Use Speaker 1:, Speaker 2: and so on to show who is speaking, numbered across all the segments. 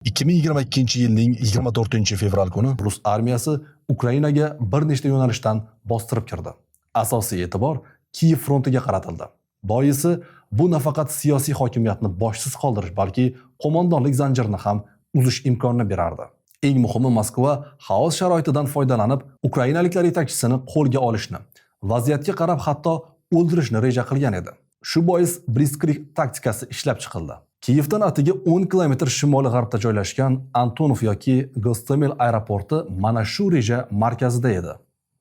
Speaker 1: 2022-yilning 24-fevral kuni Rus armiyasi Ukrainaga bir nechta yo'nalishdan bostirib kirdi. Asosiy e'tibor Kiyev frontiga qaratildi. Boisi bu nafaqat siyosiy hokimiyatni boshsiz qoldirish, balki qo'mondonlik zanjirini ham uzish imkonini berardi. Eng muhimi, Moskva xaos sharoitidan foydalanib, ukrainaliklar yetakchisini qo'lga olishni, vaziyatga qarab hatto o'ldirishni reja qilgan edi. Shu bois Blitzkrieg taktikasi ishlab chiqildi. Kiyevdan atiga 10 km shimoli-g'arbda joylashgan Antonov yoki Gostomel aeroporti mana shu reja markazida edi.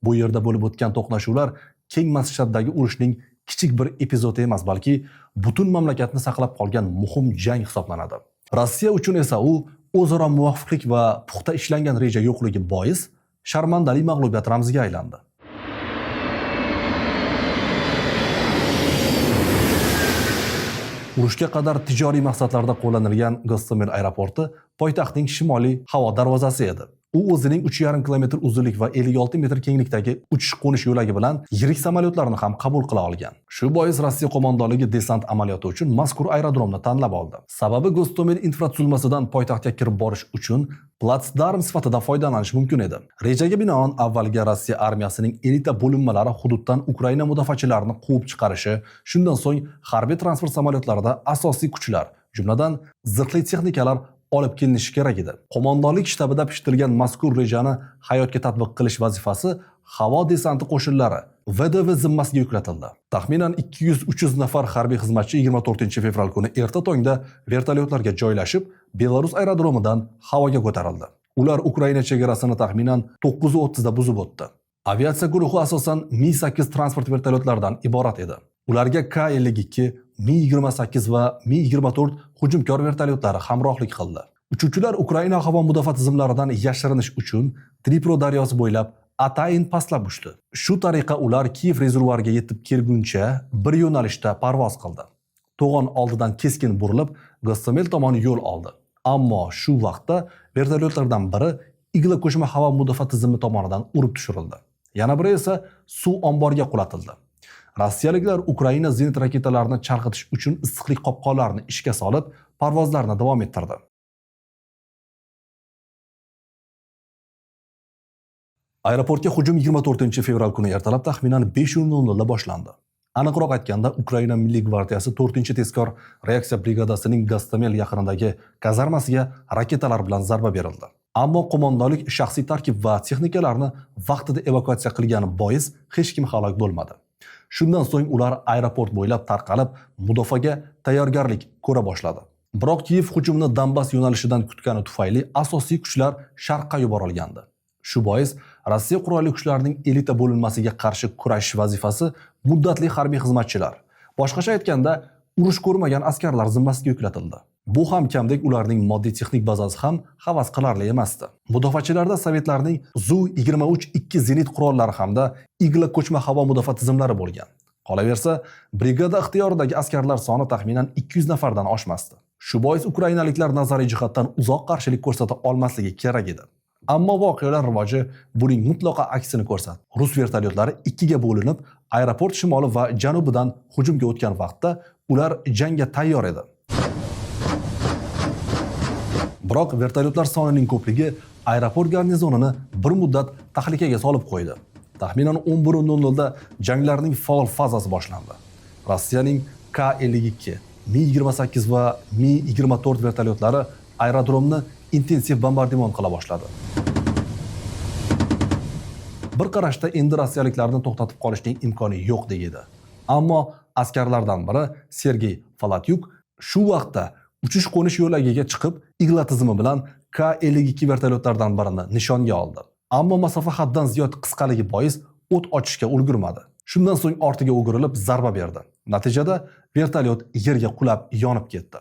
Speaker 1: Bu yerda bo'lib o'tgan to'qnashuvlar keng masshtabdagi urushning kichik bir epizodi emas, balki butun mamlakatni saqlab qolgan muhim jang hisoblanadi. Rossiya uchun esa u o'zaro muvofiqlik va puxta ishlangan reja yo'qligi bois sharmandali mag'lubiyat ramziga aylandi. Urushga qadar tijoriy maqsadlarda qo'llanilgan Gostomel aeroporti poytaxtning shimoliy havo darvozasi edi. U o'zining 3,5 km uzunlik va 56 metr kenglikdagi uchish-qo'nish yo'lagi bilan yirik samolyotlarni ham qabul qila olgan. Shu bois Rossiya qo'mondonligi desant amaliyoti uchun mazkur aerodromni tanlab oldi. Sababi Gostomel infratuzilmasidan poytaxtga kirib borish uchun platsdarm sifatida foydalanish mumkin edi. Rejaga binoan avvalga Rossiya armiyasining elita bo'linmalari hududdan Ukraina mudofaachilarini quvib chiqarishi, shundan so'ng harbiy transport samolyotlarida asosiy kuchlar, jumladan zirhli texnikalar olib kelinishi kerak edi. Qo'mondonlik shtabida pishitilgan mazkur rejani hayotga tatbiq qilish vazifasi havo desanti qo'shinlari VDV zimmasiga yuklatildi. Taxminan 200-300 nafar harbiy xizmatchi 24-fevral kuni erta tongda vertolyotlarga joylashib, Belarus aerodromidan havoga ko'tarildi. Ular Ukraina chegarasini taxminan 9:30 da buzib o'tdi. Aviatsiya guruhi asosan Mi-8 transport vertolyotlaridan iborat edi. Ularga K-52, Mi-28 va Mi-24 hujumkor vertolyotlari hamrohlik qildi. Uchuvchilar Ukraina havo mudofaa tizimlaridan yashirinish uchun Dnipro daryosi bo'ylab atayin pastlab uchdi. Shu tariqa ular Kiyev rezervuariga yetib kelguncha bir yo'nalishda parvoz qildi. To'g'on oldidan keskin burilib, Gostomel tomon yo'l oldi. Ammo shu vaqtda vertolyotlardan biri igla qo'shma havo mudofaa tizimi tomonidan urib tushirildi. Yana biri esa suv omboriga qulatildi. Rossiyaliklar Ukraina zenit raketalarini chalg'itish uchun issiqlik qopqonlarini ishga solib, parvozlarni davom ettirdi. Aeroportga hujum 24-fevral kuni ertalab taxminan 5:00 da boshlandi. Aniqroq aytganda, Ukraina Milliy gvardiyasi 4-tezkor reaksiya brigadasining Gostomel yaqinidagi kazarmasiga raketalar bilan zarba berildi. Ammo qo'mondonlik shaxsiy tarkib va texnikalarni vaqtida evakuatsiya qilgani bois hech kim halok bo'lmadi. Shundan so'ng ular aeroport bo'ylab tarqalib, mudofaaga tayyorgarlik ko'ra boshladi. Biroq Kiyev hujumni Donbass yo'nalishidan kutgani tufayli asosiy kuchlar sharqqa yuborilgandi. Shu bois Rossiya qurolli kuchlarining elita bo'linmasiga qarshi kurashish vazifasi muddatli harbiy xizmatchilar, boshqacha aytganda, urush ko'rmagan askarlar zimmasiga yuklatildi. Bu ham kamdek ularning moddiy texnik bazasi ham havas qilarli emasdi. Mudofaachilarda sovetlarning Zu-23-2 zenit qurollari hamda igla qo'shma havo mudofaa tizimlari bo'lgan. Qolaversa, brigada ixtiyoridagi askarlar soni taxminan 200 nafardan oshmasdi. Shu bois ukrainaliklar nazariy jihatdan uzoq qarshilik ko'rsata olmasligi kerak edi. Ammo voqealar rivoji buning mutlaqo aksini ko'rsatdi. Rus vertolyotlari ikkiga bo'linib, aeroport shimoli va janubidan hujumga o'tgan vaqtda ular jangga tayyor edi. Biroq vertolyotlar sonining ko'pligi aeroport garnizonini bir muddat tahlikaga solib qo'ydi. Taxminan 11:00 da janglarning faol fazasi boshlandi. Rossiyaning K-52, Mi-28 va Mi-24 vertolyotlari aerodromni intensiv bombardimon qila boshladi. Bir qarashda endi rossiyaliklarni to'xtatib qolishning imkoni yo'q edi. Ammo askarlardan biri Sergey Falatyuk shu vaqtda uchish-qo'nish yo'lagiga chiqib, igla tizimi bilan K-52 vertolyotlaridan birini nishonga oldi. Ammo masofa haddan ziyod qisqaligi bois o't ochishga ulgurmadi. Shundan so'ng ortiga o'girilib zarba berdi. Natijada vertolyot yerga qulab yonib ketdi.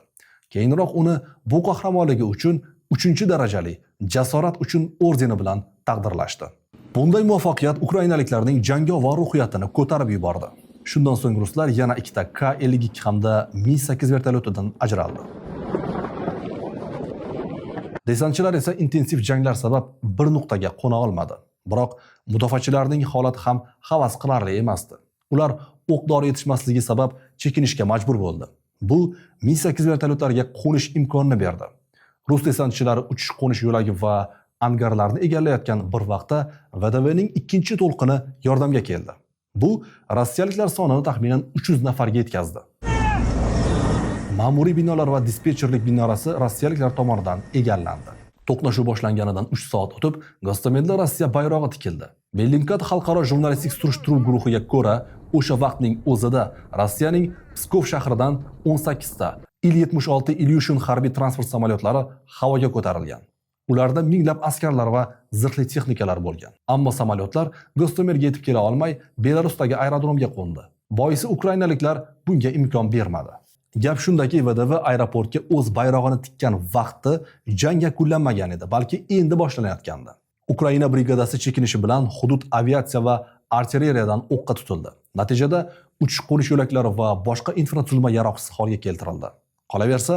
Speaker 1: Keyinroq uni bu qahramonligi uchun 3-darajali jasorat uchun ordeni bilan taqdirlashdi. Bunday muvaffaqiyat ukrainaliklarning jangovar ruhiyatini ko'tarib yubordi. Shundan so'ng ruslar yana ikkita K-52 hamda Mi-8 vertolyotidan ajraldi. Desantchilar esa intensiv janglar sabab bir nuqtaga qo'na olmadi. Biroq mudofaachilarning holati ham havas qilarli emasdi. Ular o'q-dori yetishmasligi sabab chekinishga majbur bo'ldi. Bu Mi-8 vertolyotlariga qo'nish imkonini berdi. Rus desantchilari uchish-qo'nish yo'lagi va angarlarni egallayotgan bir vaqtda VDVning ikkinchi to'lqini yordamga keldi. Bu rossiyaliklar sonini taxminan 300 nafarga yetkazdi. Ma'muriy binolar va dispetcherlik minorasi rossiyaliklar tomonidan egallandi. To'qnashuv boshlanganidan 3 soat o'tib, Gostomelda Rossiya bayrog'i tikildi. Bellingcat xalqaro jurnalistik surishtiruv guruhiga ko'ra, o'sha vaqtning o'zida Rossiyaning Pskov shahridan 18 ta Il-76 Ilyushin harbiy transport samolyotlari havoga ko'tarilgan. Ularda minglab askarlar va zirhli texnikalar bo'lgan. Ammo samolyotlar Gostomelga yetib kela olmay, Belarusdagi aerodromga qo'ndi. Boisi ukrainaliklar bunga imkon bermadi. Gap shundaki, VDV aeroportga o'z bayrog'ini tikkan vaqti jang yakunlanmagan edi, balki endi boshlanayotgandi. Ukraina brigadasi chekinishi bilan hudud aviatsiya va artilleriyadan o'qqa tutildi. Natijada uchish-qo'nish yo'laklari va boshqa infratuzilma yaroqsiz holga keltirildi. Qolaversa,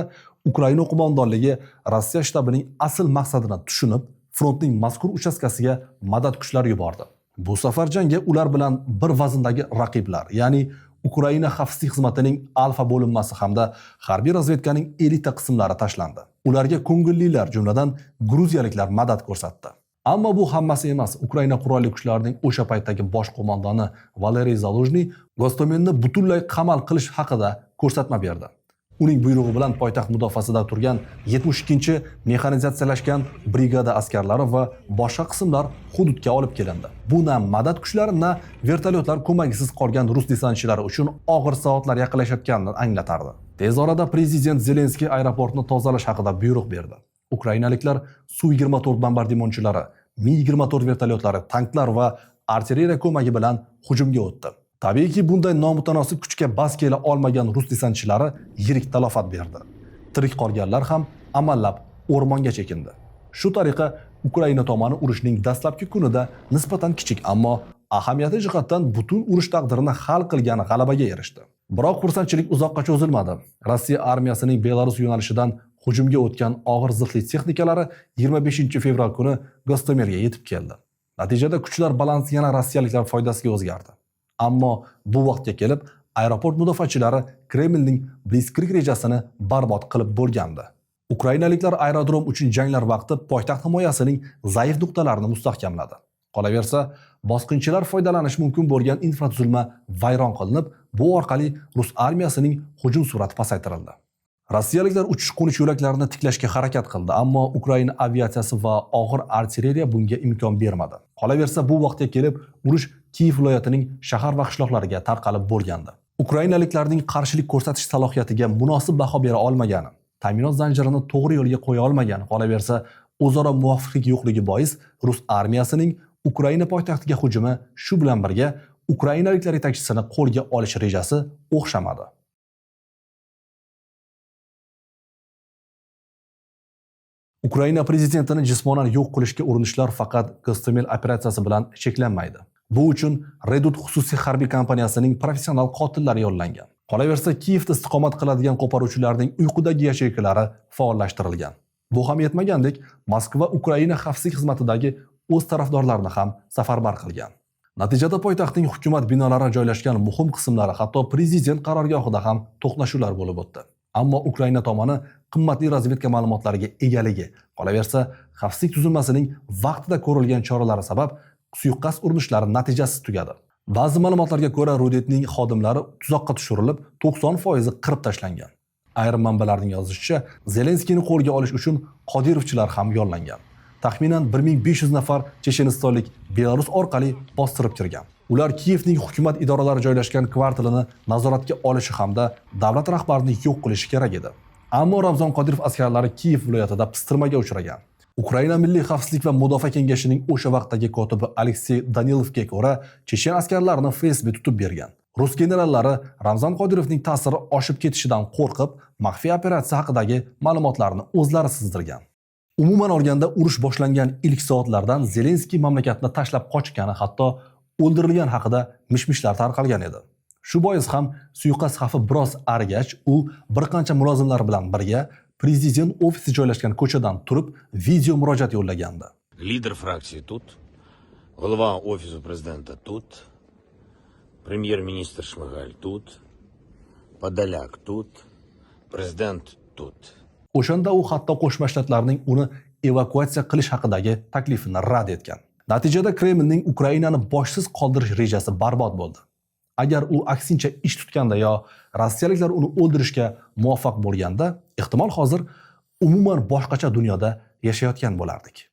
Speaker 1: Ukraina qo'mondonligi Rossiya shtabining asl maqsadini tushunib, frontning mazkur uchastkasiga madad kuchlari yubordi. Bu safar jangga ular bilan bir vazndagi raqiblar, ya'ni Ukraina xavfsizlik xizmatining alfa bo'linmasi hamda harbiy razvedkaning elita qismlari tashlandi. Ularga ko'ngillilar, jumladan gruziyaliklar madad ko'rsatdi. Ammo bu hammasi emas. Ukraina qurolli kuchlarining o'sha paytdagi bosh qo'mondoni Valeriy Zaluzhny Gostomelni butunlay qamal qilish haqida ko'rsatma berdi. Uning buyrug'i bilan poytaxt mudofaasida turgan 72-chi mexanizatsiyalashgan brigada askarlari va boshqa qismlar hududga olib kelindi. Bu na madad kuchlari, na vertolyotlar ko'magisiz qolgan rus desantchilari uchun og'ir soatlar yaqinlashayotganini anglatardi. Tez orada prezident Zelenskiy aeroportni tozalash haqida buyruq berdi. Ukrainaliklar Su-24 bombardimonchilari, Mi-24 vertolyotlari, tanklar va artilleriya ko'magi bilan hujumga o'tdi. Tabiiyki, bunday nomutanosib kuchga bas kela olmagan rus desantchilari yirik talafot berdi. Tirik qolganlar ham amallab o'rmonga chekindi. Shu tariqa Ukraina tomoni urushning dastlabki kunida nisbatan kichik, ammo ahamiyati jihatdan butun urush taqdirini hal qilgan g'alabaga erishdi. Biroq xursandchilik uzoqqa cho'zilmadi. Rossiya armiyasining Belarus yo'nalishidan hujumga o'tgan og'ir zirhli texnikalari 25-fevral kuni Gostomelga yetib keldi. Natijada kuchlar balansi yana rossiyaliklar foydasiga o'zgardi. Ammo bu vaqtga kelib, aeroport mudofaachilari Kremlning Blitzkrieg rejasini barbod qilib bo'lgandi. Ukrainaliklar aerodrom uchun janglar vaqti poytaxt himoyasining zaif nuqtalarini mustahkamladi. Qolaversa, bosqinchilar foydalanish mumkin bo'lgan infratuzilma vayron qilinib, bu orqali rus armiyasining hujum sur'ati pasaytirildi. Rossiyaliklar uchish-qo'nish yo'laklarini tiklashga harakat qildi, ammo Ukraina aviatsiyasi va og'ir artilleriya bunga imkon bermadi. Qolaversa, bu vaqtga kelib, urush Kiyev viloyatining shahar va qishloqlariga tarqalib bo'lgandi. Ukrainaliklarning qarshilik ko'rsatish salohiyatiga munosib baho bera olmagani, ta'minot zanjirini to'g'ri yo'lga qo'ya olmagani, qolaversa, o'zaro muvofiqlik yo'qligi bois rus armiyasining Ukraina poytaxtiga hujumi shu bilan birga ukrainaliklar yetakchisini qo'lga olish rejasi o'xshamadi. Ukraina prezidentini jismonan yo'q qilishga urinishlar faqat Gostomel operatsiyasi bilan cheklanmaydi. Bu uchun Redut xususiy harbiy kompaniyasining professional qotillari yo'llangan. Qolaversa, Kiyevda istiqomat qiladigan qo'poruvchilarning uyqudagi yacheykalari faollashtirilgan. Bu ham yetmagandek, Moskva Ukraina xavfsizlik xizmatidagi o'z tarafdorlarini ham safarbar qilgan. Natijada poytaxtning hukumat binolari joylashgan muhim qismlari, hatto prezident qarorgohida ham to'qnashuvlar bo'lib o'tdi. Ammo Ukraina tomoni qimmatli razvedka ma'lumotlariga egaligi. Qolaversa, xavfsizlik tuzilmasining vaqtida ko'rilgan choralari sabab suiqasd urinishlari natijasiz tugadi. Ba'zi ma'lumotlarga ko'ra, Rudetning xodimlari tuzoqqa tushirilib, 90% qirib tashlangan. Ayrim manbalarning yozishicha, Zelenskiyni qo'lga olish uchun Qodirovchilar ham yo'llangan. Taxminan 1500 nafar chechenistonlik Belarus orqali bostirib kirgan. Ular Kiyevning hukumat idoralari joylashgan kvartalini nazoratga olishi hamda davlat rahbarini yo'q qilishi kerak edi. Ammo Ramzan Qodirov askarlari Kiyev viloyatida pistirmaga uchragan. Ukraina Milliy xavfsizlik va mudofaa kengashining o'sha vaqtdagi kotibi Aleksey Danilovga ko'ra, chechen askarlarini FSB tutib bergan. Rus generallari Ramzan Qodirovning ta'siri oshib ketishidan qo'rqib, maxfiy operatsiya haqidagi ma'lumotlarni o'zlari sizdirgan. Umuman olganda, urush boshlangan ilk soatlardan Zelenskiy mamlakatni tashlab qochgani, hatto o'ldirilgan haqida mishmishlar tarqalgan edi. Shu bois ham suiqasd xavfi biroz arigach, u bir qancha mulozimlar bilan birga prezident ofisi joylashgan ko'chadan turib video murojaat yo'llagandi.
Speaker 2: Lider fraksiya тут, глава офиса президента тут, премьер-министр Шмыгаль тут, Подоляк тут, президент тут.
Speaker 1: O'shanda u hatto Qo'shma Shtatlarning uni evakuatsiya qilish haqidagi taklifini rad etgan. Natijada Kremlning Ukrainani boshsiz qoldirish rejasi barbod bo'ldi. Agar u aksincha ish tutganda yo rossiyaliklar uni o'ldirishga muvaffaq bo'lganda, ehtimol hozir umuman boshqacha dunyoda yashayotgan bo'lardik.